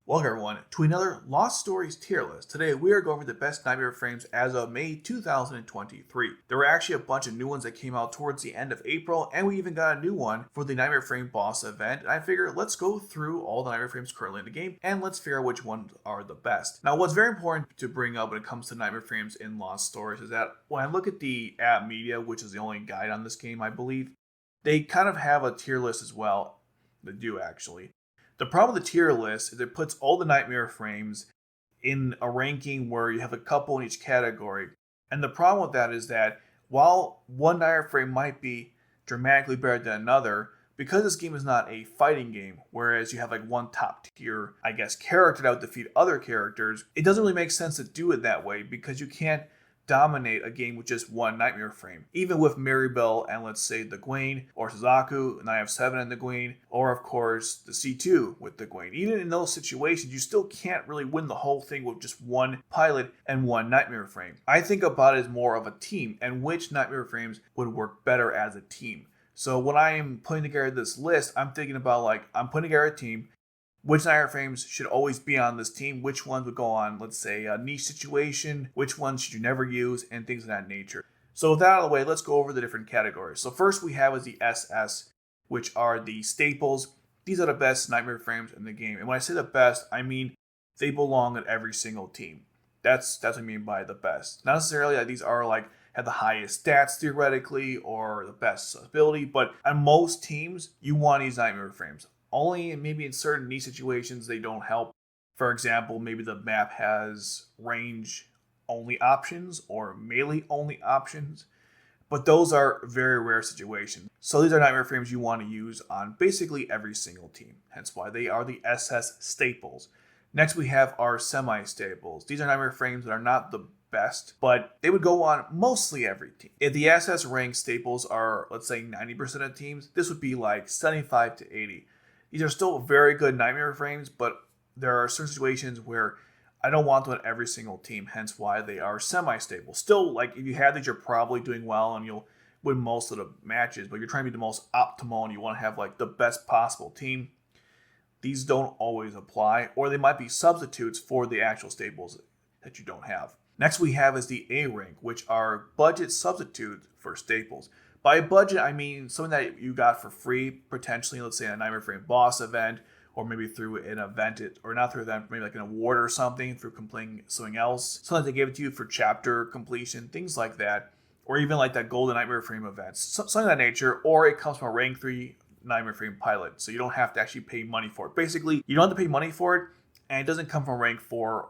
Welcome everyone to another Lost Stories tier list. Today we are going over the best Knightmare Frames as of May 2023. There were actually a bunch of new ones that came out towards the end of April, and we even got a new one for the Knightmare Frame boss event. And I figure let's go through all the Knightmare Frames currently in the game and let's figure out which ones are the best. Now what's very important to bring up when it comes to Knightmare Frames in Lost Stories is that when I look at the app media, which is the only guide on this game I believe, they kind of have a tier list as well. They do actually. The problem with the tier list is it puts all the Knightmare Frames in a ranking where you have a couple in each category. And the problem with that is that while one Knightmare Frame might be dramatically better than another, because this game is not a fighting game, whereas you have like one top tier, character that would defeat other characters, it doesn't really make sense to do it that way because you can't dominate a game with just one Knightmare Frame. Even with Maribel and let's say the Gawain, or Suzaku, and I have 7 and the Gawain, or of course the C2 with the Gawain. Even in those situations, you still can't really win the whole thing with just one pilot and one Knightmare Frame. I think about it as more of a team, and which Knightmare Frames would work better as a team. So when I am putting together this list, I'm thinking about I'm putting together a team. Which Knightmare Frames should always be on this team? Which ones would go on, let's say, a niche situation? Which ones should you never use? And things of that nature. So with that out of the way, let's go over the different categories. So first we have is the SS, which are the staples. These are the best Knightmare Frames in the game. And when I say the best, I mean they belong in every single team. That's what I mean by the best. Not necessarily that these are have the highest stats theoretically or the best ability, but on most teams, you want these Knightmare Frames. Only maybe in certain niche situations they don't help. For example, maybe the map has range only options or melee only options. But those are very rare situations. So these are Knightmare Frames you want to use on basically every single team. Hence why they are the SS staples. Next we have our semi-staples. These are Knightmare Frames that are not the best, but they would go on mostly every team. If the SS rank staples are, let's say, 90% of teams, this would be like 75 to 80. These are still very good Knightmare Frames, but there are certain situations where I don't want them on every single team, hence why they are semi-stable. Still, if you have these, you're probably doing well and you'll win most of the matches, but you're trying to be the most optimal and you want to have the best possible team. These don't always apply, or they might be substitutes for the actual staples that you don't have. Next we have is the A rank, which are budget substitutes for staples. By budget, I mean something that you got for free, potentially, let's say a Knightmare Frame boss event, or maybe through an event, or not through an event, maybe like an award or something, through completing something else. Sometimes they give it to you for chapter completion, things like that. Or even like that Golden Knightmare Frame event, something of that nature, or it comes from a rank 3 Knightmare Frame pilot, so you don't have to actually pay money for it. Basically, you don't have to pay money for it, and it doesn't come from rank 4.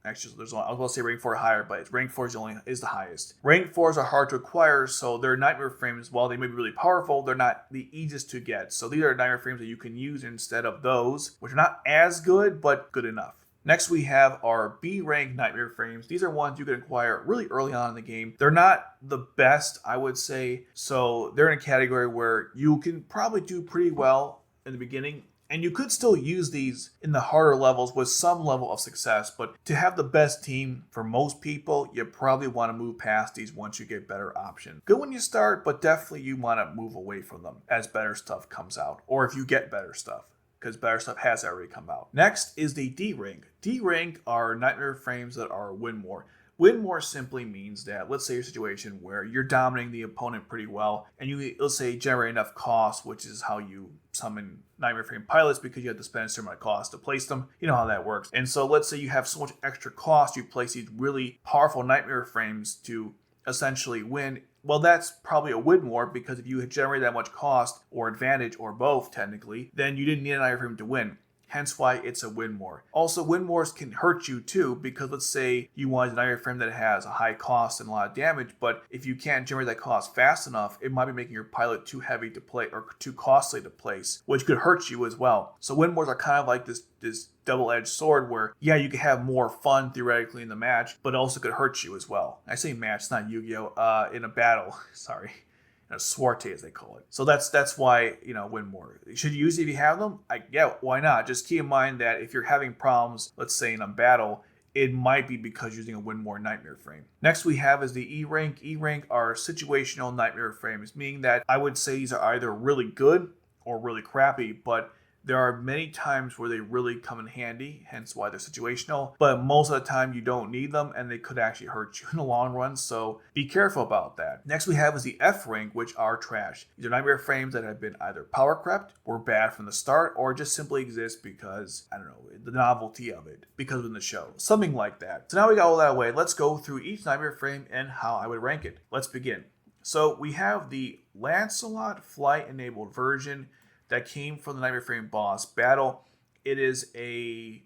Actually, I was going to say rank 4 higher, but rank 4 is the highest. Rank 4s are hard to acquire, so their Knightmare Frames, while they may be really powerful, they're not the easiest to get. So these are Knightmare Frames that you can use instead of those, which are not as good, but good enough. Next, we have our B rank Knightmare Frames. These are ones you can acquire really early on in the game. They're not the best, I would say, so they're in a category where you can probably do pretty well in the beginning. And you could still use these in the harder levels with some level of success, but to have the best team for most people, you probably want to move past these once you get better options. Good when you start, but definitely you want to move away from them as better stuff comes out, or if you get better stuff, because better stuff has already come out. Next is the D rank. D rank are Knightmare Frames that are win more. Win more simply means that, let's say your situation where you're dominating the opponent pretty well, and you, let's say, generate enough cost, which is how you summon Knightmare Frame pilots because you have to spend a certain amount of cost to place them. You know how that works. And so let's say you have so much extra cost, you place these really powerful Knightmare Frames to essentially win. Well, that's probably a win more, because if you had generated that much cost or advantage, or both technically, then you didn't need a Knightmare Frame to win. Hence why it's a win more. Also, win mores can hurt you too, because let's say you want a Knightmare Frame that has a high cost and a lot of damage, but if you can't generate that cost fast enough, it might be making your pilot too heavy to play or too costly to place, which could hurt you as well. So win mores are kind of like this double-edged sword where, yeah, you can have more fun theoretically in the match, but also could hurt you as well. I say match, not Yu-Gi-Oh! In a battle, sorry. A swarte, as they call it. So that's why, win more. Should you use it if you have them? Yeah, why not? Just keep in mind that if you're having problems, let's say in a battle, it might be because you're using a win more Knightmare Frame. Next we have is the E rank. E rank are situational Knightmare Frames, meaning that I would say these are either really good or really crappy, but There are many times where they really come in handy, hence why they're situational, but most of the time you don't need them and they could actually hurt you in the long run, so be careful about that. Next we have is the F rank, which are trash. These are Knightmare Frames that have been either power crept, were bad from the start, or just simply exist because, I don't know, the novelty of it, because of the show. Something like that. So now we got all that away, let's go through each Knightmare Frame and how I would rank it. Let's begin. So we have the Lancelot flight-enabled version that came from the Knightmare Frame boss battle. It is a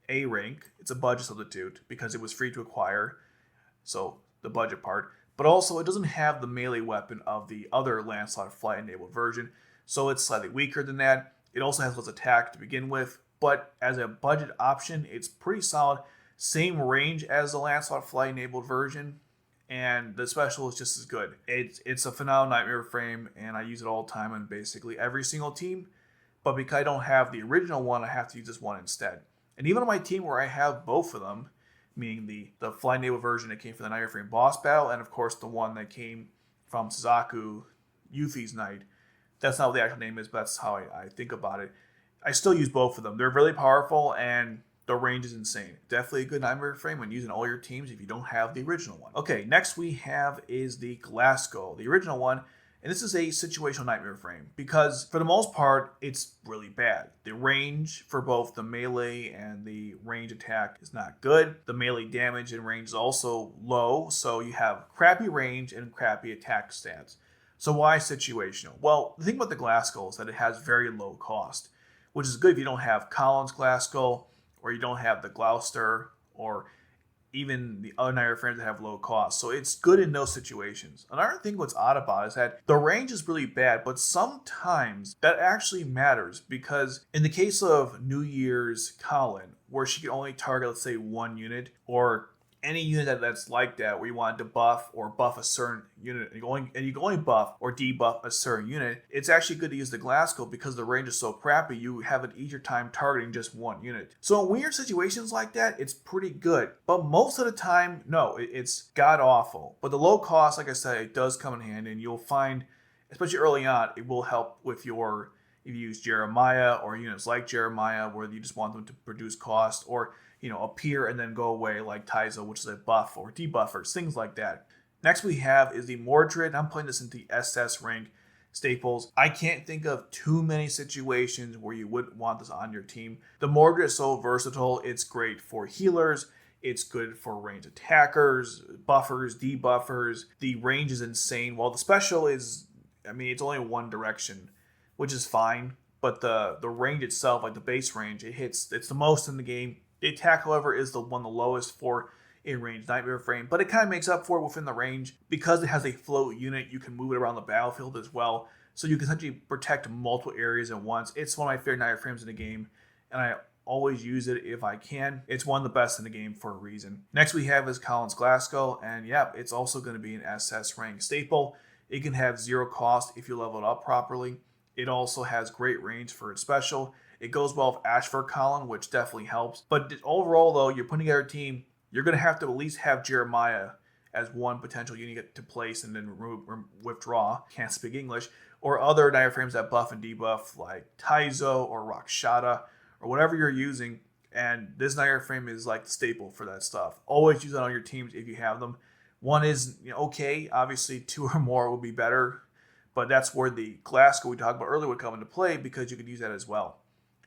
rank. It's a budget substitute because it was free to acquire, so the budget part. But also it doesn't have the melee weapon of the other Lancelot flight-enabled version, so it's slightly weaker than that. It also has less attack to begin with, but as a budget option, it's pretty solid. Same range as the Lancelot flight-enabled version, and the special is just as good. It's a phenomenal Knightmare Frame, and I use it all the time on basically every single team. But because I don't have the original one, I have to use this one instead. And even on my team where I have both of them, meaning the fly enabled version that came from the Knightmare Frame boss battle, and of course the one that came from Suzaku, Yuffie's Knight. That's not what the actual name is, but that's how I think about it. I still use both of them. They're really powerful, and the range is insane. Definitely a good Knightmare Frame when using all your teams if you don't have the original one. Okay, next we have is the Glasgow, the original one. And this is a situational Knightmare Frame because for the most part, it's really bad. The range for both the melee and the range attack is not good. The melee damage and range is also low, so you have crappy range and crappy attack stats. So why situational? Well, the thing about the Glasgow is that it has very low cost, which is good if you don't have Kallen's Glasgow, or you don't have the Gloucester, or even the other Knightmare Frames that have low cost. So it's good in those situations. Another thing what's odd about it is that the range is really bad, but sometimes that actually matters because in the case of New Year's Kallen, where she can only target, let's say, one unit, or any unit that's like that, where you want to buff or buff a certain unit, and you can only buff or debuff a certain unit, it's actually good to use the Glasgow because the range is so crappy, you have an easier time targeting just one unit. So in weird situations like that, it's pretty good. But most of the time, no, it's god-awful. But the low cost, like I said, it does come in handy, and you'll find, especially early on, it will help with your, if you use Jeremiah or units like Jeremiah, where you just want them to produce cost, or appear and then go away like Tohdoh, which is a buff or debuffers, things like that. Next we have is the Mordred. I'm putting this into the SS rank staples. I can't think of too many situations where you wouldn't want this on your team. The Mordred is so versatile. It's great for healers. It's good for range attackers, buffers, debuffers. The range is insane. While the special is, it's only one direction, which is fine. But the range itself, like the base range, it's the most in the game. The attack, however, is the lowest for a ranged Knightmare Frame, but it kind of makes up for it within the range. Because it has a float unit, you can move it around the battlefield as well, so you can essentially protect multiple areas at once. It's one of my favorite Knightmare Frames in the game, and I always use it if I can. It's one of the best in the game for a reason. Next we have is Kallen's Glasgow, and yeah, it's also going to be an SS rank staple. It can have 0 cost if you level it up properly. It also has great range for its special. It goes well with Ashford Kallen, which definitely helps. But overall, though, you're putting together a team, you're going to have to at least have Jeremiah as one potential unit to place and then withdraw. Can't speak English. Or other Knightmare Frames that buff and debuff, like Tohdoh or Rakshata, or whatever you're using. And this Knightmare Frame is like the staple for that stuff. Always use it on your teams if you have them. One is okay. Obviously, 2 or more would be better. But that's where the Glasgow we talked about earlier would come into play because you could use that as well.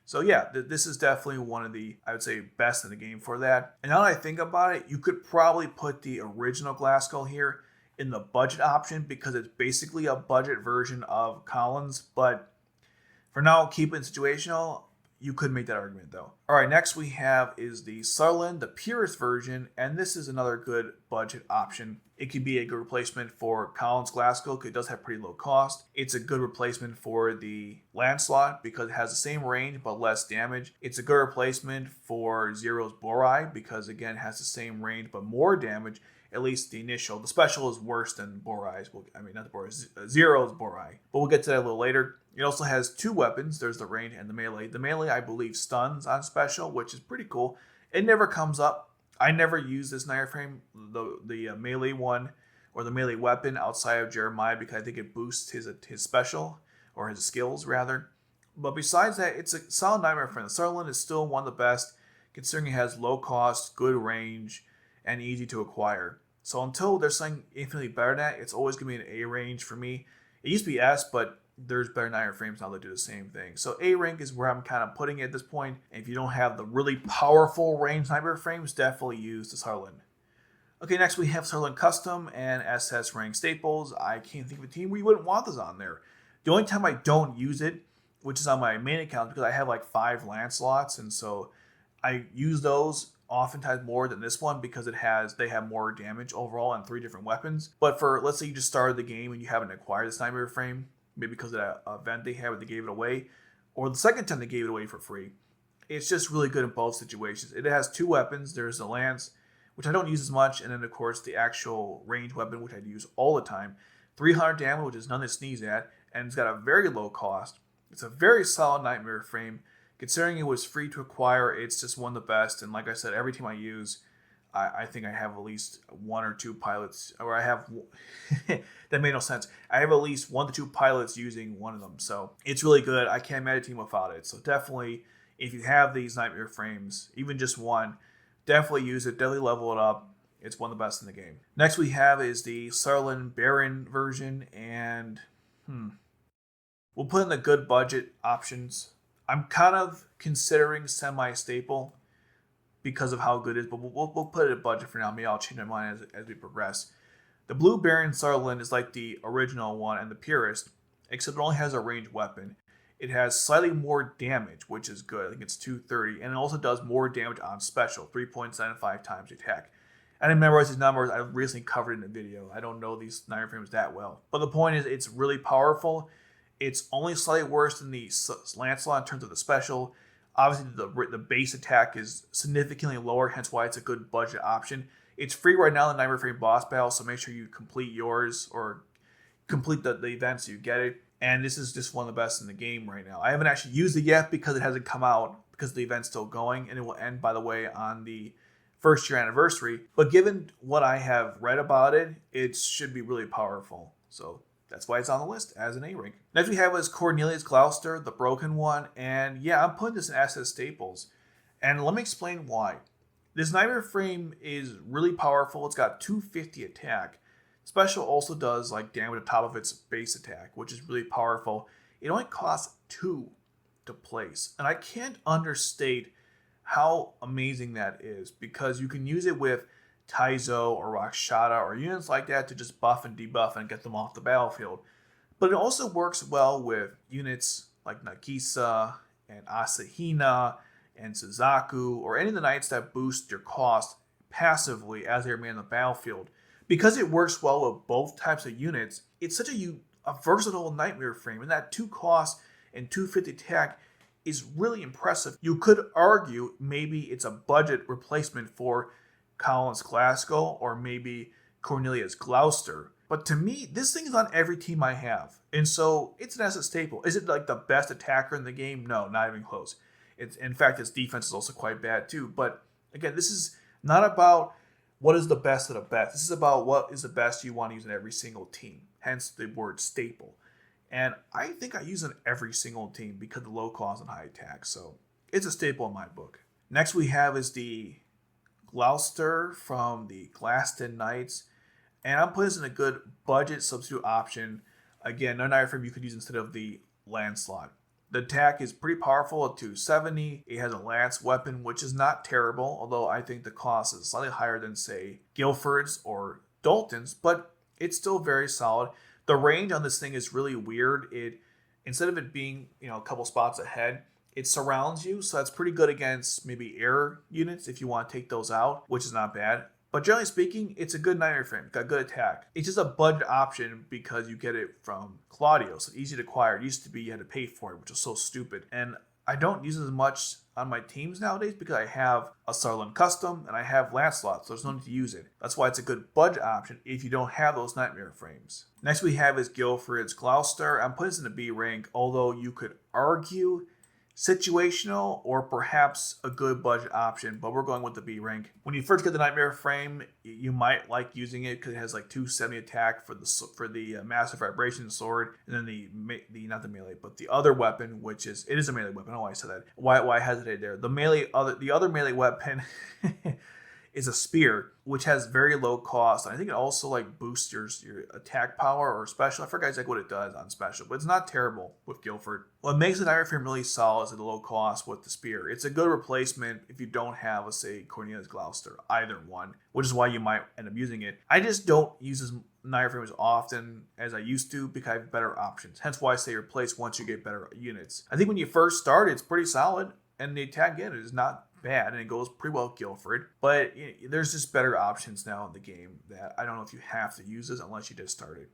So yeah, this is definitely one of the, I would say, best in the game for that. And now that I think about it, you could probably put the original Glasgow here in the budget option because it's basically a budget version of Kallen's. But for now, keep it situational. You could make that argument though. All right, next we have is the Sutherland, the Purist version, and this is another good budget option. It could be a good replacement for Kallen's Glasgow because it does have pretty low cost. It's a good replacement for the Lancelot because it has the same range but less damage. It's a good replacement for Zero's Burai because again it has the same range but more damage. At least the initial. The special is worse than Burai's. Not the Burai's. Zero's Burai. But we'll get to that a little later. It also has 2 weapons. There's the range and the melee. The melee, I believe, stuns on special, which is pretty cool. It never comes up. I never use this Knightmare Frame, the melee one, or the melee weapon outside of Jeremiah because I think it boosts his special, or his skills rather. But besides that, it's a solid Nightmare frame. The Sutherland is still one of the best, considering it has low cost, good range, and easy to acquire. So until there's something infinitely better than that, it's always going to be an A range for me. It used to be S, but there's better Nightmare frames now that do the same thing. So A rank is where I'm kind of putting it at this point. And if you don't have the really powerful range Nightmare frames, definitely use the Sutherland. Okay, next we have Sutherland Custom and SS rank staples. I can't think of a team where you wouldn't want this on there. The only time I don't use it, which is on my main account, because I have like 5 Lancelots, and so I use those oftentimes more than this one because they have more damage overall on 3 different weapons. But for, let's say you just started the game and you haven't acquired this Nightmare frame, maybe because of that event they had where they gave it away, or the second time they gave it away for free, it's just really good in both situations. It has 2 weapons. There's the lance, which I don't use as much, and then of course the actual ranged weapon, which I use all the time. 300 damage, which is nothing to sneeze at, and it's got a very low cost. It's a very solid Nightmare frame. Considering it was free to acquire, it's just one of the best, and like I said, every team I use, I think I have at least 1 or 2 pilots, or I have, that made no sense. I have at least 1 to 2 pilots using one of them, so it's really good. I can't manage a team without it, so definitely, if you have these Nightmare frames, even just one, definitely use it, definitely level it up. It's one of the best in the game. Next we have is the Sutherland Baron version, and we'll put in the good budget options. I'm kind of considering semi-staple because of how good it is, but we'll put it at budget for now. Maybe I'll change my mind as we progress. The Blue Baron Sutherland is like the original one and the Purist, except it only has a ranged weapon. It has slightly more damage, which is good. I think it's 230, and it also does more damage on special, 3.75 times the attack. I didn't memorize these numbers. I recently covered it in a video. I don't know these Nightmare frames that well. But the point is, it's really powerful. It's only slightly worse than the Lancelot in terms of the special. Obviously, the base attack is significantly lower, hence why it's a good budget option. It's free right now in the Nightmare frame boss battle, so make sure you complete yours or complete the events so you get it. And this is just one of the best in the game right now. I haven't actually used it yet because it hasn't come out, because the event's still going, and it will end, by the way, on the 1st year anniversary. But given what I have read about it, it should be really powerful. So that's why it's on the list as an A rank. Next we have is Cornelia's Gloucester, the broken one. And yeah, I'm putting this in SS staples. And let me explain why. This Nightmare frame is really powerful. It's got 250 attack. Special also does like damage on top of its base attack, which is really powerful. It only costs 2 to place. And I can't understate how amazing that is, because you can use it with Tohdoh or Rakshata or units like that to just buff and debuff and get them off the battlefield. But it also works well with units like Nagisa and Asahina and Suzaku, or any of the knights that boost your cost passively as they remain on the battlefield. Because it works well with both types of units, it's such a versatile Nightmare frame, and that 2 cost and 250 attack is really impressive. You could argue maybe it's a budget replacement for Kallen's Glasgow or maybe Cornelia's Gloucester. But to me, this thing is on every team I have. And so it's an asset staple. Is it like the best attacker in the game? No, not even close. In fact, its defense is also quite bad too. But again, this is not about what is the best of the best. This is about what is the best you want to use in every single team. Hence the word staple. And I think I use it in every single team because of the low cost and high attack. So it's a staple in my book. Next we have is the Gloucester from the Glaston Knights. And I'm putting this in a good budget substitute option. Again, another Nightmare frame you could use instead of the Lancelot. The attack is pretty powerful at 270. It has a lance weapon, which is not terrible, although I think the cost is slightly higher than, say, Guilford's or Darlton's, but it's still very solid. The range on this thing is really weird. Instead of it being, a couple spots ahead, it surrounds you, so that's pretty good against maybe air units if you want to take those out, which is not bad. But generally speaking, it's a good Nightmare frame. It's got good attack. It's just a budget option because you get it from Claudio, so easy to acquire. It used to be you had to pay for it, which is so stupid. And I don't use it as much on my teams nowadays because I have a Sutherland Custom and I have Lancelot, so there's no need to use it. That's why it's a good budget option if you don't have those Nightmare frames. Next we have is Guilford's Gloucester. I'm putting this in a B rank, although you could argue situational or perhaps a good budget option, but we're going with the B rank. When you first get the Knightmare frame, you might like using it because it has like 270 attack for the Massive Vibration Sword, and then the not the melee, but the other weapon, which is a melee weapon. I don't know why I said that. Why I hesitated there. The other melee weapon is a spear, which has very low cost. And I think it also like boosts your attack power or special. I forget exactly what it does on special, but it's not terrible with Guilford. What makes the Knightmare frame really solid is at the low cost with the spear. It's a good replacement if you don't have, let's say, Cornelia's Gloucester, either one, which is why you might end up using it. I just don't use this Knightmare frame as often as I used to because I have better options. Hence why I say replace once you get better units. I think when you first start, it's pretty solid, and the attack again is not bad, and it goes pretty well with Guilford, but there's just better options now in the game that I don't know if you have to use this unless you just started.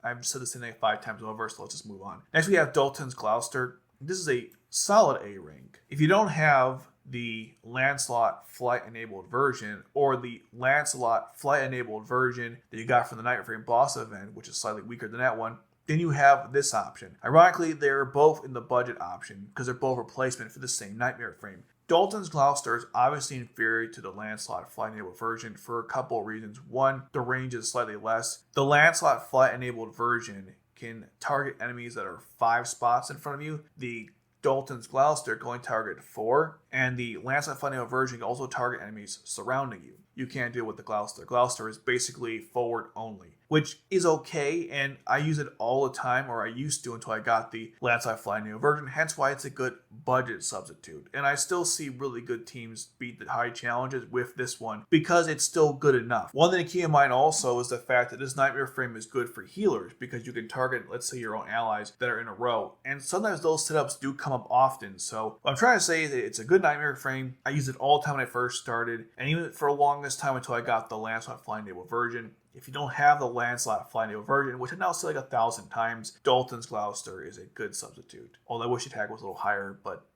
I've said this thing like 5 times over, so let's just move on. Next we have Darlton's Gloucester. This is a solid A rank. If you don't have the Lancelot flight enabled version or the Lancelot flight enabled version that you got from the Knightmare Frame boss event, which is slightly weaker than that one, then you have this option. Ironically, they're both in the budget option because they're both replacement for the same Knightmare Frame. Darlton's Gloucester is obviously inferior to the Lancelot flight-enabled version for a couple of reasons. One, the range is slightly less. The Lancelot flight-enabled version can target enemies that are 5 spots in front of you. The Darlton's Gloucester can only target 4, and the Lancelot flight-enabled version can also target enemies surrounding you. You can't do it with the Gloucester. Gloucester is basically forward only, which is okay, and I use it all the time, or I used to until I got the Lancelot Fly Neo version, hence why it's a good budget substitute. And I still see really good teams beat the high challenges with this one because it's still good enough. One thing to keep in mind also is the fact that this Knightmare frame is good for healers because you can target, let's say, your own allies that are in a row, and sometimes those setups do come up often. So what I'm trying to say is that it's a good Knightmare frame. I used it all the time when I first started, and even for the longest time until I got the Lancelot Fly Neo version. If you don't have the Lancelot Fly Neo version, which I now say like 1,000 times, Darlton's Gloucester is a good substitute. Although I wish the attack was a little higher, but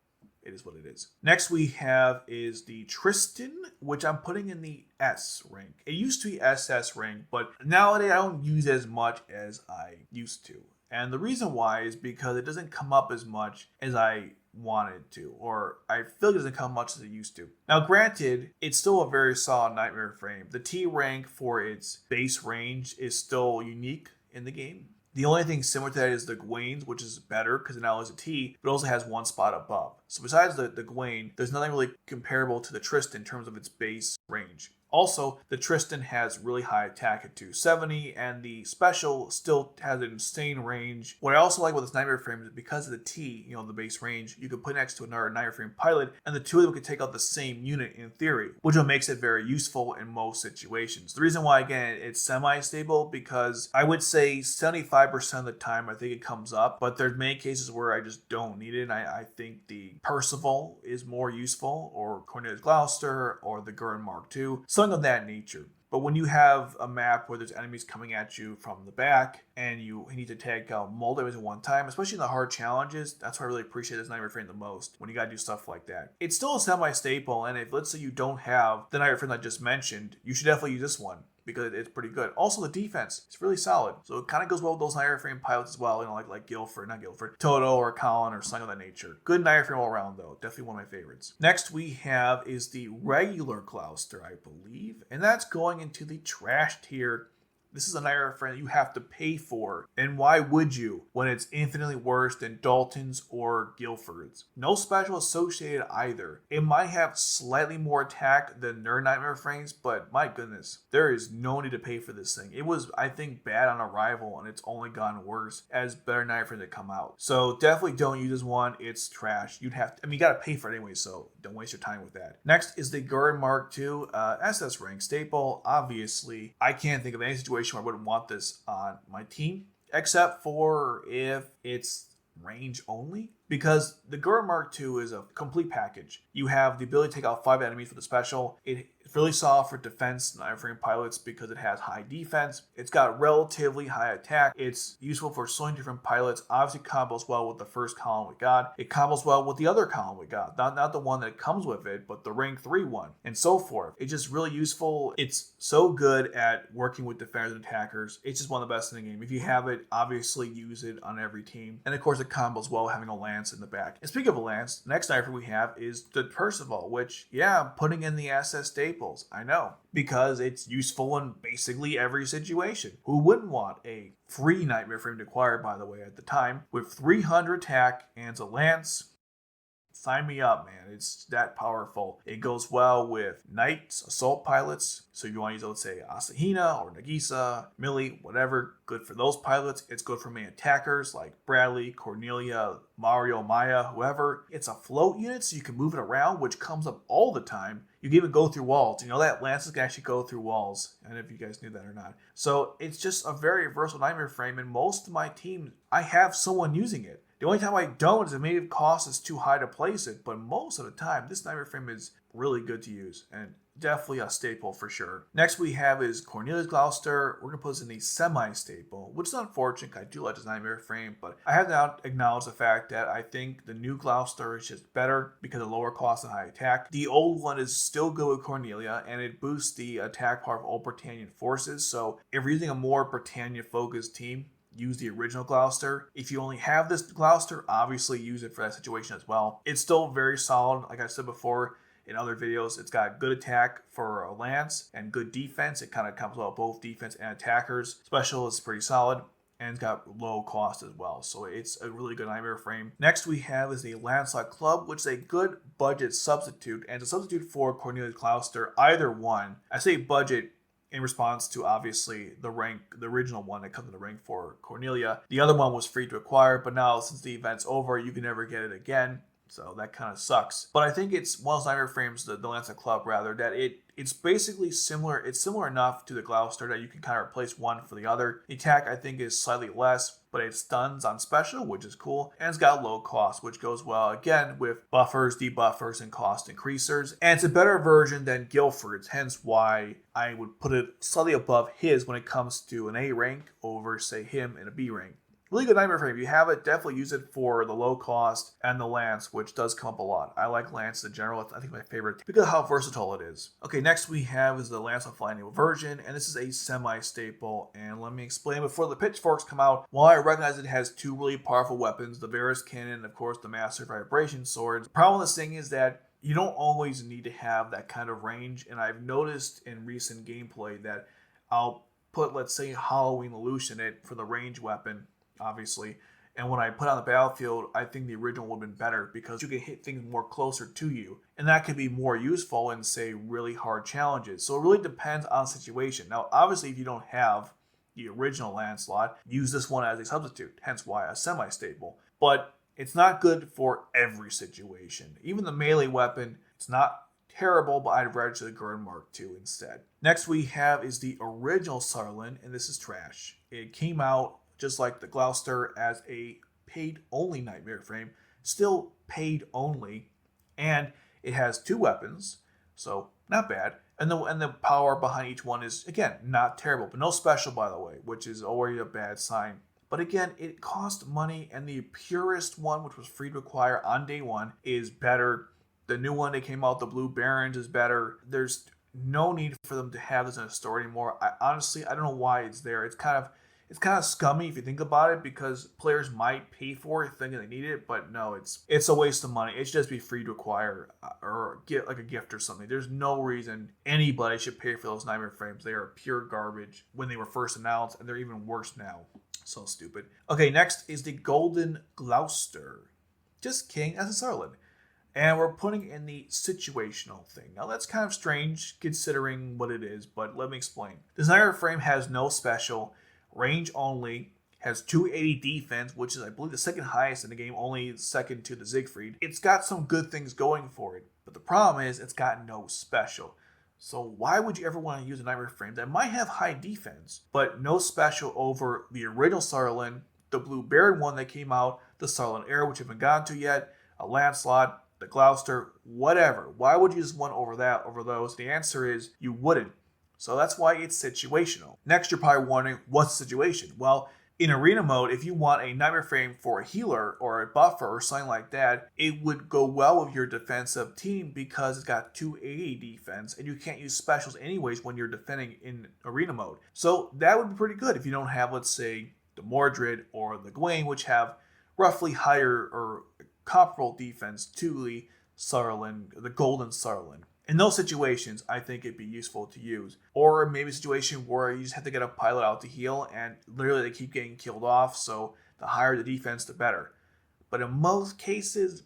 it is what it is. Next we have is the Tristan, which I'm putting in the S rank. It used to be SS rank, but nowadays I don't use it as much as I used to. And the reason why is because it doesn't come up as much as I wanted to, or I feel it doesn't come much as it used to. Now granted, it's still a very solid Knightmare frame. The T rank for its base range is still unique in the game. The only thing similar to that is the Gawain's, which is better because it now has a T, but also has one spot above. So besides the Gawain, there's nothing really comparable to the Tristan in terms of its base range. Also, the Tristan has really high attack at 270, and the special still has an insane range. What I also like about this Knightmare frame is because of the T, the base range, you can put next to another Knightmare frame pilot, and the two of them can take out the same unit in theory, which makes it very useful in most situations. The reason why, again, it's semi-stable, because I would say 75% of the time I think it comes up, but there's many cases where I just don't need it, and I think the Percival is more useful, or Cornelia's Gloucester, or the Guren Mk-2, something of that nature. But when you have a map where there's enemies coming at you from the back and you need to take out multiple enemies at one time, especially in the hard challenges, that's why I really appreciate this Knightmare frame the most, when you gotta do stuff like that. It's still a semi-staple, and if let's say you don't have the Knightmare frame I just mentioned, you should definitely use this one, because it's pretty good. Also, the defense is really solid. So it kind of goes well with those Knightmare frame pilots as well, like Guilford, Tohdoh or Kallen or something of that nature. Good Knightmare frame all around though, definitely one of my favorites. Next we have is the regular Gloucester, I believe, and that's going into the trash tier. This is a Knightmare frame you have to pay for. And why would you when it's infinitely worse than Darlton's or Guilford's? No special associated either. It might have slightly more attack than their Knightmare frames, but my goodness, there is no need to pay for this thing. It was, I think, bad on arrival, and it's only gotten worse as better Knightmare frames that come out. So definitely don't use this one. It's trash. You gotta pay for it anyway, so don't waste your time with that. Next is the Guren Mk-2 SS rank staple. Obviously, I can't think of any situation where I wouldn't want this on my team, except for if it's range only, because the Guren Mk-2 is a complete package. You have the ability to take out 5 enemies for the special. It's really solid for defense Knightmare frame pilots because it has high defense. It's got relatively high attack. It's useful for so many different pilots. Obviously combos well with the first Kallen we got. It combos well with the other Kallen we got. Not the one that comes with it, but the rank 3 one, and so forth. It's just really useful. It's so good at working with defenders and attackers. It's just one of the best in the game. If you have it, obviously use it on every team. And of course it combos well having a land lance in the back. And speaking of a lance, the next knife we have is the Percival, which, yeah, I'm putting in the SS staples. I know. Because it's useful in basically every situation. Who wouldn't want a free Knightmare frame to acquire, by the way, at the time, with 300 attack and a lance? Sign me up, man. It's that powerful. It goes well with knights, assault pilots. So if you want to use, let's say, Asahina or Nagisa, Millie, whatever, good for those pilots. It's good for main attackers like Bradley, Cornelia, Mario, Maya, whoever. It's a float unit, so you can move it around, which comes up all the time. You can even go through walls. You know that lances can actually go through walls. I don't know if you guys knew that or not. So it's just a very versatile Knightmare frame, and most of my teams, I have someone using it. The only time I don't is if maybe the cost is too high to place it, but most of the time, this Knightmare frame is really good to use, and definitely a staple for sure. Next we have is Cornelia's Gloucester. We're going to put this in a semi-staple, which is unfortunate. I do like this Knightmare frame, but I have to acknowledge the fact that I think the new Gloucester is just better because of lower cost and high attack. The old one is still good with Cornelia, and it boosts the attack power of all Britannian forces, so if you're using a more Britannia-focused team, use the original Gloucester. If you only have this Gloucester, obviously use it for that situation as well. It's still very solid. Like I said before in other videos, it's got good attack for a lance and good defense. It kind of comes out both defense and attackers. Special is pretty solid, and it's got low cost as well. So it's a really good Knightmare frame. Next we have is the Lancelot Club, which is a good budget substitute, and it's a substitute for Cornelia's Gloucester, either one. I say budget in response to obviously the original one that comes in the rank for Cornelia. The other one was free to acquire, but now since the event's over, you can never get it again. So that kind of sucks. But I think it's one of those Knightmare frames, the Lancelot Club rather, that it's basically similar. It's similar enough to the Gloucester that you can kind of replace one for the other. The attack I think is slightly less, but it stuns on special, which is cool. And it's got low cost, which goes well again with buffers, debuffers, and cost increasers. And it's a better version than Guilford's, hence why I would put it slightly above his when it comes to an A rank over, say, him in a B rank. Really good Knightmare frame. If you have it, definitely use it for the low cost and the lance, which does come up a lot. I like lance in general. It's, I think, my favorite because of how versatile it is. Okay, next we have is the Lancelot Flying version, and this is a semi-staple. And let me explain before the pitchforks come out. While I recognize it has two really powerful weapons, the Varus Cannon and, of course, the Master Vibration Sword, the problem with this thing is that you don't always need to have that kind of range, and I've noticed in recent gameplay that I'll put, let's say, Halloween Lelouch in it for the range weapon, obviously. And when I put on the battlefield, I think the original would have been better because you can hit things more closer to you. And that could be more useful in, say, really hard challenges. So it really depends on the situation. Now, obviously, if you don't have the original Lancelot, use this one as a substitute, hence why a semi-staple. But it's not good for every situation. Even the melee weapon, it's not terrible, but I'd rather to the Guren Mk-2 instead. Next we have is the original Sutherland, and this is trash. It came out just like the Gloucester as a paid-only Knightmare frame, still paid only, and it has two weapons, so not bad. And the power behind each one is, again, not terrible, but no special, by the way, which is already a bad sign. But again, it cost money, and the Purist one, which was free to acquire on day one, is better. The new one that came out, the Blue Barons, is better. There's no need for them to have this in a store anymore. I don't know why it's there. It's kind of scummy if you think about it, because players might pay for it thinking they need it, but no, it's a waste of money. It should just be free to acquire or get like a gift or something. There's no reason anybody should pay for those Knightmare frames. They are pure garbage when they were first announced, and they're even worse now. So stupid. Okay, next is the Golden Gloucester. Just king as a Sutherland. And we're putting in the situational thing. Now that's kind of strange considering what it is, but let me explain. This Knightmare frame has no special, range only, has 280 defense, which is I believe the second highest in the game, only second to the Siegrfried. It's got some good things going for it, but the problem is it's got no special. So why would you ever want to use a Knightmare frame that might have high defense, but no special over the original Sutherland, the Blue Baron one that came out, the Sutherland Air, which I haven't gotten to yet, a Lancelot, the Gloucester, whatever. Why would you use one over those? The answer is you wouldn't. So that's why it's situational. Next, you're probably wondering, what's the situation? Well, in arena mode, if you want a Knightmare frame for a healer or a buffer or something like that, it would go well with your defensive team because it's got 280 defense and you can't use specials anyways when you're defending in arena mode. So that would be pretty good if you don't have, let's say, the Mordred or the Gawain, which have roughly higher or comparable defense to the Sutherland, the Golden Sutherland. In those situations, I think it'd be useful to use. Or maybe a situation where you just have to get a pilot out to heal and literally they keep getting killed off, so the higher the defense, the better. But in most cases,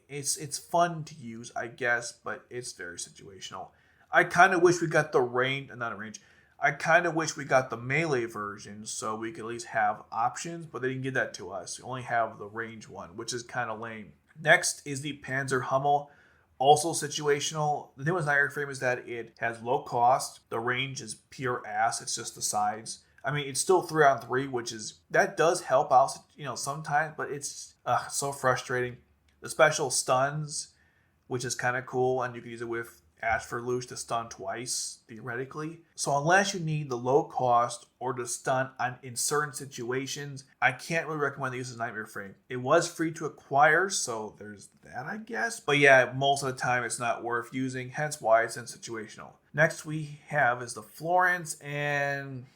it's fun to use, I guess, but it's very situational. I kind of wish we got the range, not a range. I kind of wish we got the melee version so we could at least have options, but they didn't give that to us. We only have the range one, which is kind of lame. Next is the Panzer Hummel. Also situational. The thing with Knightmare Frame is that it has low cost. The range is pure ass. It's just the sides. I mean, it's still 3-on-3, which is, that does help out, sometimes, but it's so frustrating. The special stuns, which is kind of cool, and you can use it with Ashford Luce to stun twice, theoretically. So unless you need the low cost or to stun in certain situations, I can't really recommend the use of Knightmare Frame. It was free to acquire, so there's that, I guess. But yeah, most of the time it's not worth using, hence why it's in situational. Next we have is the Florence, and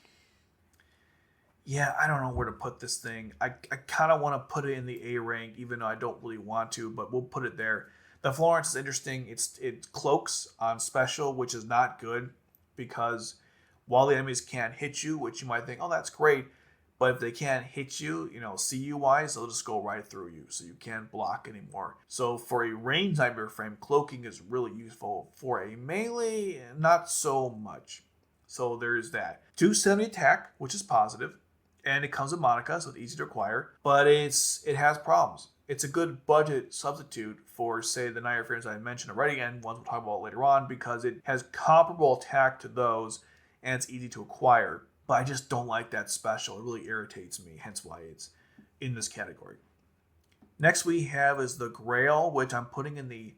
yeah, I don't know where to put this thing. I kind of want to put it in the A rank, even though I don't really want to, but we'll put it there. The Florence is interesting. It cloaks on special, which is not good because while the enemies can't hit you, which you might think, oh, that's great, but if they can't hit you, CU-wise, they'll just go right through you, so you can't block anymore. So for a ranged Knightmare Frame, cloaking is really useful. For a melee, not so much. So there's that. 270 attack, which is positive, and it comes with Monica, so it's easy to acquire, but it has problems. It's a good budget substitute for, say, the Knightmare Frames I mentioned already, and ones we'll talk about later on, because it has comparable attack to those, and it's easy to acquire. But I just don't like that special. It really irritates me, hence why it's in this category. Next we have is the Grail, which I'm putting in the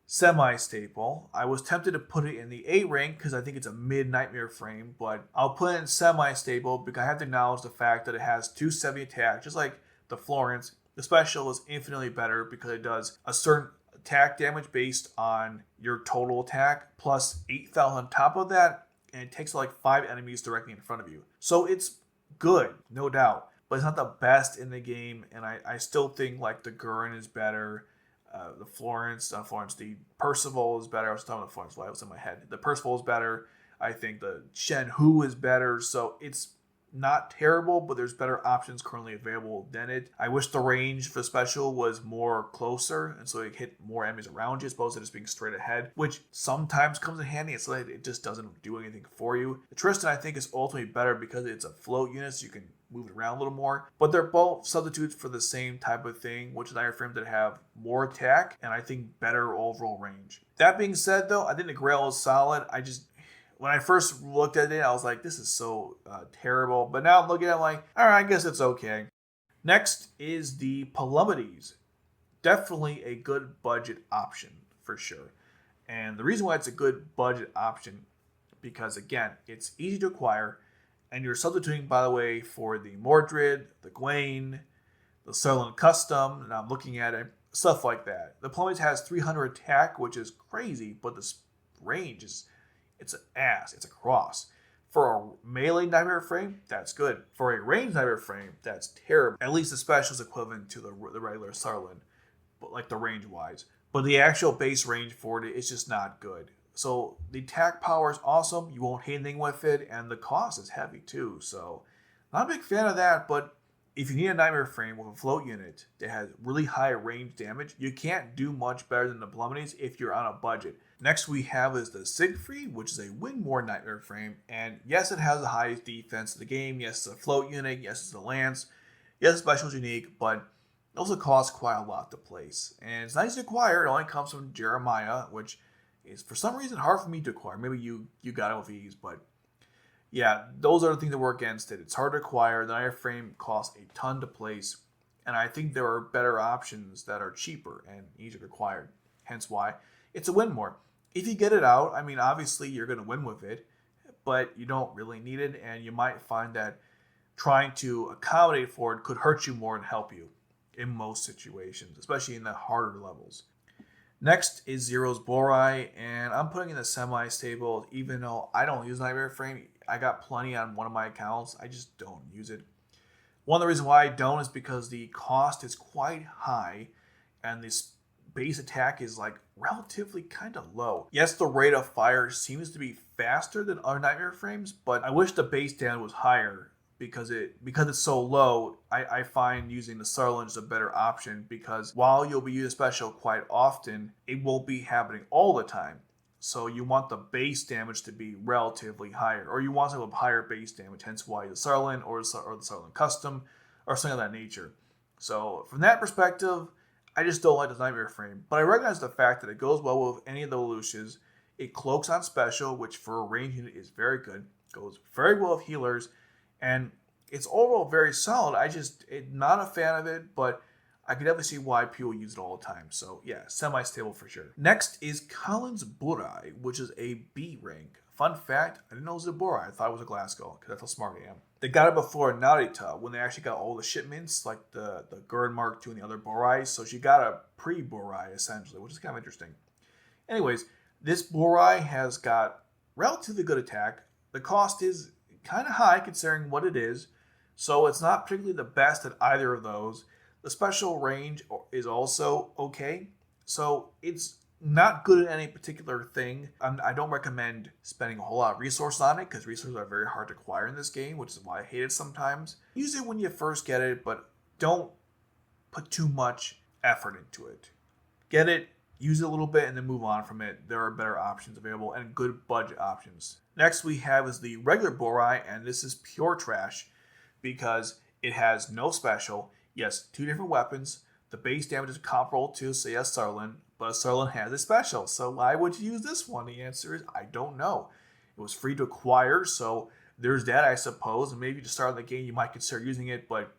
semi-staple. I was tempted to put it in the A rank because I think it's a mid-Knightmare Frame, but I'll put it in semi-staple because I have to acknowledge the fact that it has 270 attack, just like the Florence. The special is infinitely better because it does a certain attack damage based on your total attack, plus 8,000 on top of that, and it takes like 5 enemies directly in front of you. So it's good, no doubt, but it's not the best in the game, and I still think like the Guren is better. The the Percival is better. I was talking about the Florence, why it was in my head. The Percival is better. I think the Shen Hu is better, so it's not terrible, but there's better options currently available than it. I wish the range for the special was more closer, and so it hit more enemies around you as opposed to just being straight ahead, which sometimes comes in handy. It's like it just doesn't do anything for you. The Tristan, I think, is ultimately better because it's a float unit, so you can move it around a little more. But they're both substitutes for the same type of thing, which is Knightmare Frames that have more attack and I think better overall range. That being said, though, I think the Grail is solid. When I first looked at it, I was like, this is so terrible. But now I'm looking at it like, all right, I guess it's okay. Next is the Palomedis. Definitely a good budget option for sure. And the reason why it's a good budget option, because again, it's easy to acquire, and you're substituting, by the way, for the Mordred, the Gawain, the Sutherland Custom, and I'm looking at it, stuff like that. The Palomedis has 300 attack, which is crazy, but the range is... it's an ass. It's a cross. For a melee Knightmare Frame, that's good. For a ranged Knightmare Frame, that's terrible. At least the special is equivalent to the regular Sutherland, but like the range-wise. But the actual base range for it is just not good. So the attack power is awesome. You won't hit anything with it, and the cost is heavy too. So not a big fan of that, but if you need a Knightmare Frame with a float unit that has really high range damage, you can't do much better than the Palomedis if you're on a budget. Next we have is the Siegrfried, which is a Winmore Knightmare Frame, and yes, it has the highest defense in the game. Yes, it's a float unit. Yes, it's a lance. Yes, the special is unique, but it also costs quite a lot to place. And it's nice to acquire. It only comes from Jeremiah, which is for some reason hard for me to acquire. Maybe you got it with ease, but yeah, those are the things that work against it. It's hard to acquire. The Knightmare Frame costs a ton to place, and I think there are better options that are cheaper and easier to acquire. Hence why it's a Winmore. If you get it out, I mean, obviously you're going to win with it, but you don't really need it, and you might find that trying to accommodate for it could hurt you more than help you in most situations, especially in the harder levels. Next is Zero's Burai, and I'm putting in the semi-stable, even though I don't use Knightmare Frame. I got plenty on one of my accounts. I just don't use it. One of the reasons why I don't is because the cost is quite high and this base attack is like relatively kind of low. Yes, the rate of fire seems to be faster than other Knightmare Frames, but I wish the base damage was higher because it's so low. I find using the Sutherland is a better option because while you'll be using special quite often, it won't be happening all the time. So you want the base damage to be relatively higher, or you want to have a higher base damage, hence why the Sutherland or the Sutherland Custom or something of that nature. So from that perspective, I just don't like the Knightmare Frame, but I recognize the fact that it goes well with any of the Lelouches. It cloaks on special, which for a range unit is very good. Goes very well with healers, and it's overall very solid. Not a fan of it, but I can definitely see why people use it all the time. So yeah, semi-stable for sure. Next is Kallen's Burai, which is a B rank. Fun fact, I didn't know it was a Burai. I thought it was a Glasgow, because that's how smart I am. They got it before Narita, when they actually got all the shipments, like the Guren Mk-2 and the other Burai. So she got a pre-Burai, essentially, which is kind of interesting. Anyways, this Burai has got relatively good attack. The cost is kind of high considering what it is, so it's not particularly the best at either of those. The special range is also okay, so it's not good at any particular thing. I don't recommend spending a whole lot of resources on it because resources are very hard to acquire in this game, which is why I hate it sometimes. Use it when you first get it, but don't put too much effort into it. Get it, use it a little bit, and then move on from it. There are better options available and good budget options. Next we have is the regular Burai, and this is pure trash because it has no special. Yes, 2 different weapons. The base damage is comparable to, say, a Sutherland, but a Sutherland has a special. So why would you use this one? The answer is, I don't know. It was free to acquire, so there's that, I suppose. And maybe to start the game, you might consider using it, but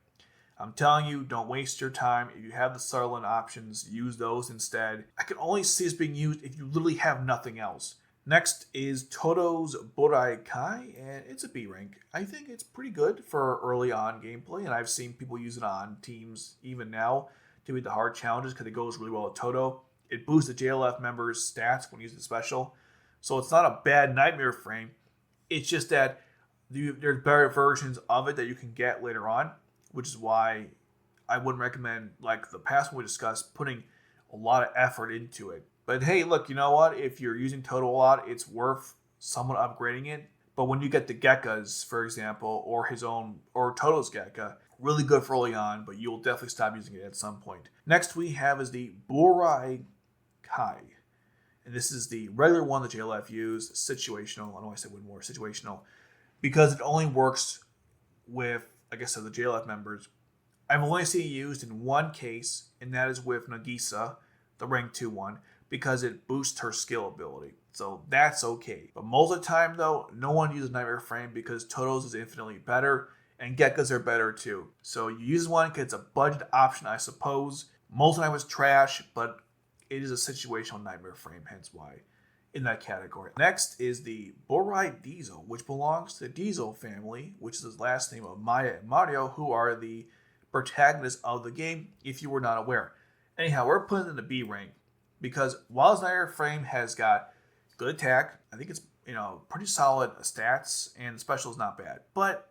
I'm telling you, don't waste your time. If you have the Sutherland options, use those instead. I can only see this being used if you literally have nothing else. Next is Tohdoh's Burai Kai, and it's a B rank. I think it's pretty good for early on gameplay, and I've seen people use it on teams even now to beat the hard challenges because it goes really well with Tohdoh. It boosts the JLF members' stats when using the special, so it's not a bad Knightmare Frame. It's just that there's better versions of it that you can get later on, which is why I wouldn't recommend, like the past one we discussed, putting a lot of effort into it. But hey, look, you know what? If you're using Tohdoh a lot, it's worth somewhat upgrading it. But when you get the Gekkas, for example, or Tohdoh's Gekka, really good for early on, but you'll definitely stop using it at some point. Next we have is the Burai Kai. And this is the regular one that JLF used, situational. I don't know why I said one more, situational. Because it only works with, like I said, the JLF members. I've only seen it used in one case, and that is with Nagisa, the rank 2 one, because it boosts her skill ability. So that's okay. But most of the time, though, no one uses Knightmare Frame because Tohdoh's is infinitely better, and Gekkas are better too. So you use one because it's a budget option, I suppose. Most of the time it's trash, but it is a situational Knightmare Frame, hence why in that category. Next is the Burai Disel, which belongs to the Disel family, which is the last name of Maya and Mario, who are the protagonists of the game, if you were not aware. Anyhow, we're putting it in the B rank because while his Knightmare Frame has got good attack, I think it's pretty solid stats, and the special is not bad. But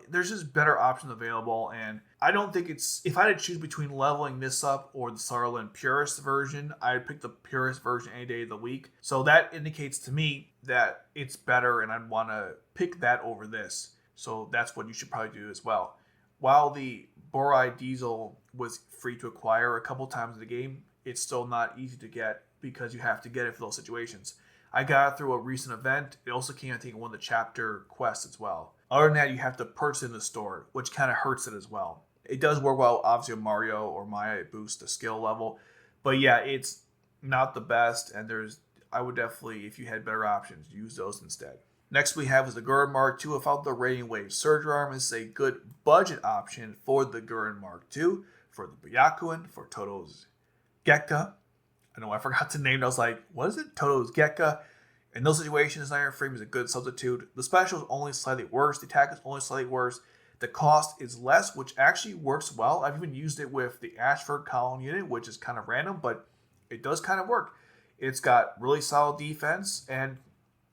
there's just better options available, and I don't think it's. If I had to choose between leveling this up or the Sutherland Purist version, I'd pick the Purist version any day of the week. So that indicates to me that it's better, and I'd want to pick that over this. So that's what you should probably do as well. While the Burai Disel was free to acquire a couple times in the game, it's still not easy to get because you have to get it for those situations. I got it through a recent event. It also came, I think, in one of the chapter quests as well. Other than that, you have to purchase in the store, which kind of hurts it as well. It does work well, obviously, with Mario or Maya. It boosts the skill level. But yeah, it's not the best, and I would definitely, if you had better options, use those instead. Next we have is the Guren Mk-2 without the Radiant Wave Surge Arm. This is a good budget option for the Guren Mk-2, for the Byakuin, for Tohdoh's Gekka. I know I forgot to name it. I was like, what is it? Tohdoh's Gekka. In those situations, Knightmare Frame is a good substitute. The special is only slightly worse. The attack is only slightly worse. The cost is less, which actually works well. I've even used it with the Ashford Kallen unit, which is kind of random, but it does kind of work. It's got really solid defense and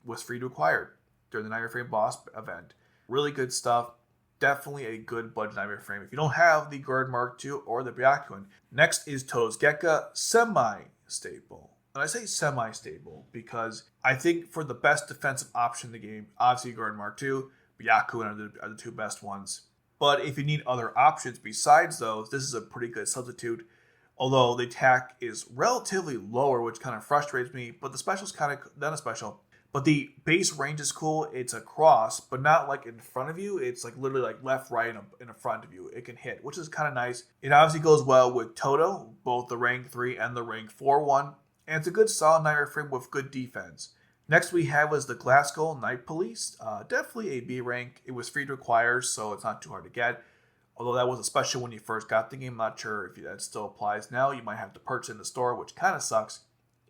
was free to acquire during the Knightmare Frame boss event. Really good stuff. definitely a good budget Nightmare frame if you don't have the Guren Mk-2 or the Byakugan. Next is Tohdoh's Gekka, semi-stable. And I say semi-stable because I think for the best defensive option in the game, obviously Guren Mk-2, Byakugan are the two best ones. But if you need other options besides those, this is a pretty good substitute. Although the attack is relatively lower, which kind of frustrates me, but the special is kind of not a special. But the base range is cool. It's a cross, but not like in front of you. It's like literally like left, right, in front of you. It can hit, which is kind of nice. It obviously goes well with Tohdoh, both the rank 3 and the rank 4 one. And it's a good solid Nightmare frame with good defense. Next we have was the Glasgow Night Police. Definitely a B rank. It was free to acquire, so it's not too hard to get. Although that was a special when you first got the game. I'm not sure if that still applies now. You might have to purchase in the store, which kind of sucks.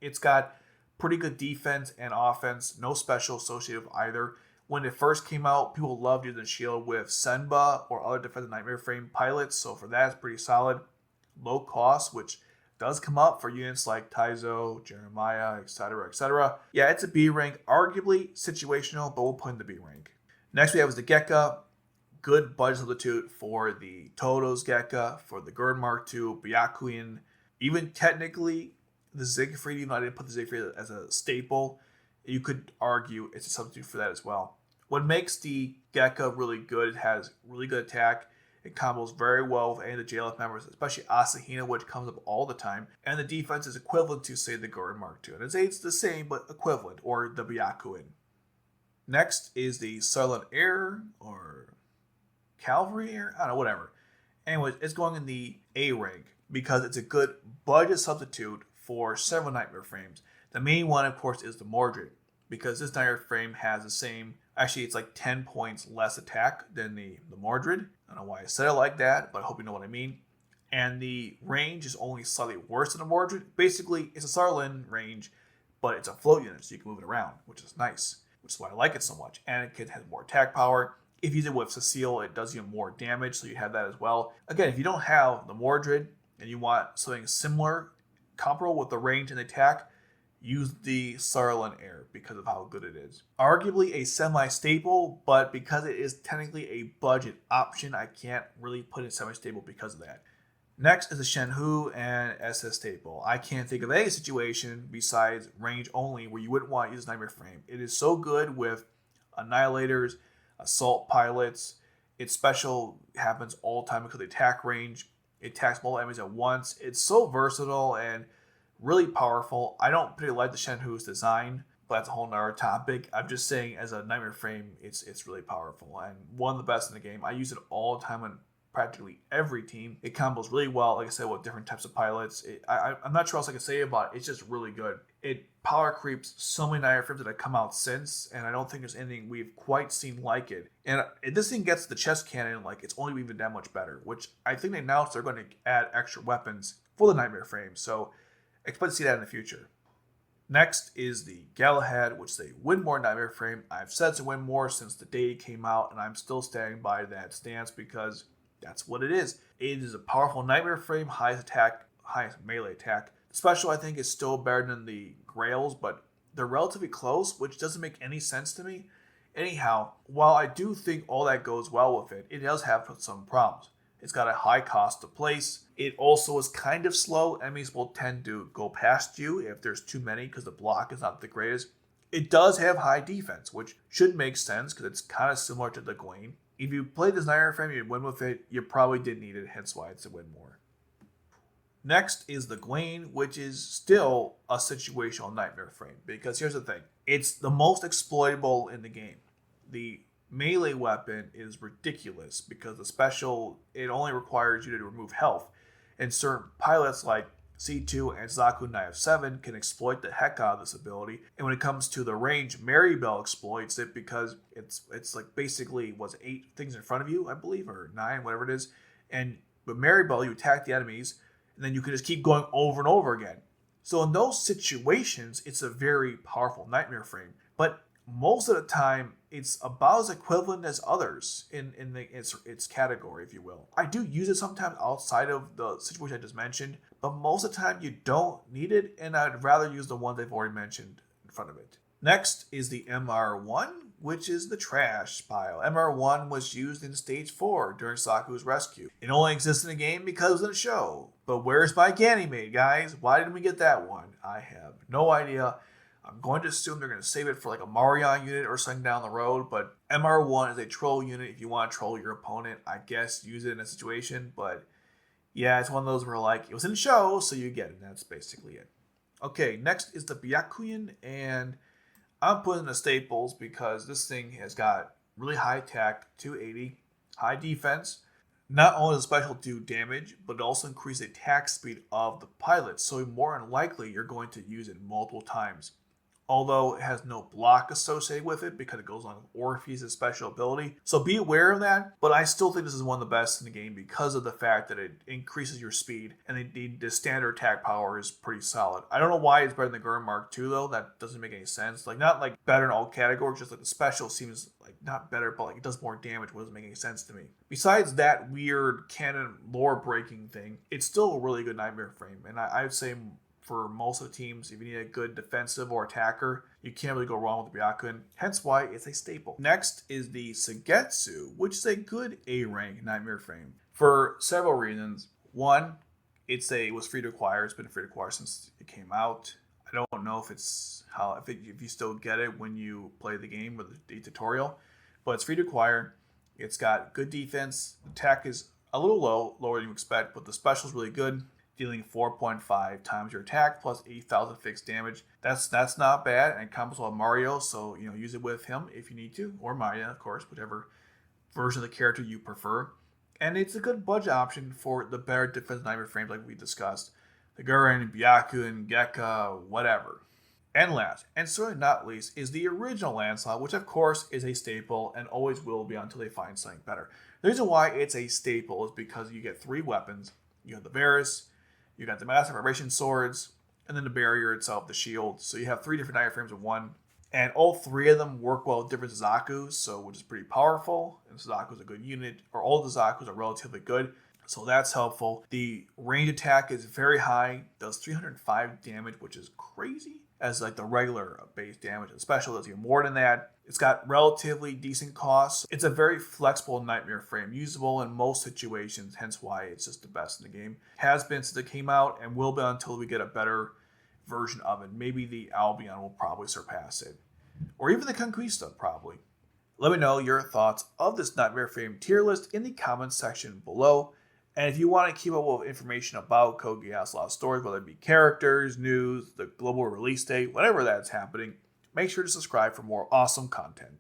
It's got pretty good defense and offense. No special associated with either. When it first came out, people loved using the shield with Senba or other defensive Nightmare frame pilots. So for that, it's pretty solid. Low cost, which does come up for units like Tohdoh, Jeremiah, etc., etc. Yeah, it's a B rank, arguably situational, but we'll put in the B rank. Next we have is the Gekka. Good budget substitute for the Tohdoh's Gekka, for the Guren Mk-2, Byakugan, even technically the Siegrfried, even though I didn't put the Siegrfried as a staple, you could argue it's a substitute for that as well. What makes the Gekka really good, it has really good attack. It combos very well with any of the JLF members, especially Asahina, which comes up all the time. And the defense is equivalent to, say, the Guren Mk-2. And it's the same, but equivalent, or the Byakugan. Next is the Sutherland Air, or Cavalry Air? I don't know, whatever. Anyways, it's going in the A rank because it's a good budget substitute for several Nightmare frames. The main one, of course, is the Mordred, because this Nightmare frame has the same, actually it's like 10 points less attack than the Mordred. I don't know why I said it like that, but I hope you know what I mean. And the range is only slightly worse than the Mordred. Basically, it's a Sutherland range, but it's a float unit, so you can move it around, which is nice, which is why I like it so much. And it has more attack power. If you use it with Cecile, it does even more damage, so you have that as well. Again, if you don't have the Mordred and you want something similar, comparable with the range and the attack, use the Sutherland Air because of how good it is. Arguably a semi-staple, but because it is technically a budget option, I can't really put it semi-stable because of that. Next is the Shen Hu and SS staple. I can't think of any situation besides range only where you wouldn't want to use Nightmare frame. It is so good with Annihilators, Assault Pilots. Its special happens all the time because of the attack range. It attacks multiple enemies at once. It's so versatile and really powerful. I don't particularly like the Shen Hu's design, but that's a whole nother topic. I'm just saying, as a Nightmare frame, it's really powerful and one of the best in the game. I use it all the time on practically every team. It combos really well, like I said, with different types of pilots. I'm not sure what else I can say about it. It's just really good. It power creeps so many Nightmare frames that have come out since, and I don't think there's anything we've quite seen like it. And this thing gets the chest cannon, like it's only even that much better, which I think they announced they're going to add extra weapons for the Nightmare frame. So expect to see that in the future. Next is the Galahad, which is a Winmore Nightmare frame. I've said it's a Winmore since the day it came out, and I'm still standing by that stance because that's what it is. It is a powerful Nightmare frame, highest attack, highest melee attack. Special, I think, is still better than the Grails, but they're relatively close, which doesn't make any sense to me. Anyhow, while I do think all that goes well with it, it does have some problems. It's got a high cost to place. It also is kind of slow. Enemies will tend to go past you if there's too many because the block is not the greatest. It does have high defense, which should make sense because it's kind of similar to the Gawain. If you played this Nightmare frame, you'd win with it. You probably did need it, hence why it's a win more. Next is the Gawain, which is still a situational Nightmare frame. Because here's the thing. It's the most exploitable in the game. The melee weapon is ridiculous because the special, it only requires you to remove health. And certain pilots like C2 and Zaku Knight of 7 can exploit the heck out of this ability. And when it comes to the range, Maribel exploits it because it's like basically 8 things in front of you, I believe, or 9, whatever it is. And with Maribel, you attack the enemies, and then you can just keep going over and over again. So in those situations, it's a very powerful Nightmare frame. But most of the time, it's about as equivalent as others in its category, if you will. I do use it sometimes outside of the situation I just mentioned, but most of the time you don't need it, and I'd rather use the one they've already mentioned in front of it. Next is the MR1, which is the trash pile. MR1 was used in Stage 4 during Saku's rescue. It only exists in the game because it was in a show. But where's my Ganymede, guys? Why didn't we get that one? I have no idea. I'm going to assume they're going to save it for like a Marion unit or something down the road, but MR1 is a troll unit. If you want to troll your opponent, I guess use it in a situation, but yeah, it's one of those where like, it was in the show, so you get it. That's basically it. Okay, next is the Byakuyan, and I'm putting the staples because this thing has got really high attack, 280, high defense. Not only does the special do damage, but it also increases the attack speed of the pilot, so more than likely you're going to use it multiple times. Although it has no block associated with it because it goes on with Orpheus' special ability. So be aware of that, but I still think this is one of the best in the game because of the fact that it increases your speed and the standard attack power is pretty solid. I don't know why it's better than the Guren Mk-2 though, that doesn't make any sense. Like, not like better in all categories, just like the special seems like not better, but like it does more damage, which doesn't make any sense to me. Besides that weird canon lore breaking thing, it's still a really good Knightmare frame, and I would say for most of the teams, if you need a good defensive or attacker, you can't really go wrong with the Byakuyan, hence why it's a staple. Next is the Seigetsu, which is a good A-rank Knightmare frame for several reasons. One, it was free to acquire. It's been free to acquire since it came out. I don't know if you still get it when you play the game with the tutorial, but it's free to acquire. It's got good defense. The attack is a little lower than you expect, but the special is really good, dealing 4.5 times your attack plus 8,000 fixed damage. That's not bad, and it comes with Mario, so use it with him if you need to, or Maya, of course, whichever version of the character you prefer. And it's a good budget option for the better defense Knightmare frames like we discussed. The Guren, Byakuyan, Gekka, whatever. And last, and certainly not least, is the original Lancelot, which of course is a staple and always will be until they find something better. The reason why it's a staple is because you get 3 weapons. You have the Varus, you got the Massive Vibration Swords, and then the barrier itself, the shield. So you have 3 different Knightmare frames in one. And all 3 of them work well with different Zakus, which is pretty powerful. And Zaku's a good unit, or all the Zakus are relatively good. So that's helpful. The range attack is very high, does 305 damage, which is crazy, as like the regular base damage. The special does even more than that. It's got relatively decent costs. It's a very flexible Knightmare frame, usable in most situations, hence why it's just the best in the game. Has been since it came out and will be until we get a better version of it. Maybe the Albion will probably surpass it. Or even the Conquista, probably. Let me know your thoughts of this Knightmare frame tier list in the comments section below. And if you want to keep up with information about Code Geass Lost Stories, whether it be characters, news, the global release date, whatever that's happening, make sure to subscribe for more awesome content.